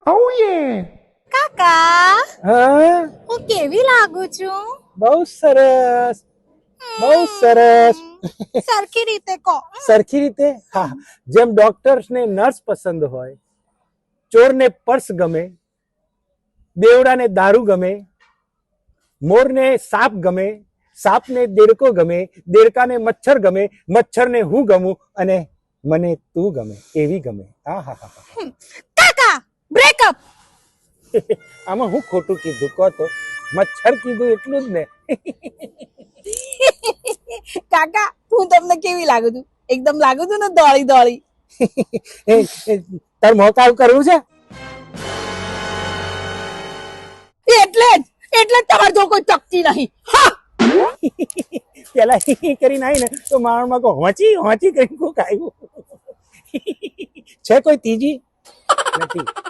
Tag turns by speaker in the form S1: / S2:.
S1: Oh yeah.
S2: કાકા
S1: હા
S2: હું કેવી લાગુ છું
S1: બહુ સરસ બહુ સરસ
S2: સરખી રીતે કહો
S1: સરખી રીતે હા જેમ ડોક્ટર્સ ને નર્સ પસંદ હોય ચોરને પર્સ ગમે દેવડાને દારૂ ગમે મોરને સાપ ગમે સાપને દેડકો ગમે દેડકાને મચ્છર ગમે મચ્છરને હું ગમું અને મને તું ગમે એવી ગમે હા હા હા
S2: કાકા બ્રેકઅપ
S1: આમાં હું ખોટું કીધું કહો તો મચ્છર કીધું એટલું જ ને
S2: કાકા હું તમને કેવી લાગુ છું એકદમ લાગુ છું ને દોડી દોડી
S1: તાર મોકાવ કરવું છે
S2: એટલે જ તમારે જો કોઈ ચકતી નહીં હા
S1: પેલા કરીને આવી ને તો માણમાં કો હોંચી હોંચી કરીને કોક આવ્યું છે કોઈ ત્રીજી નથી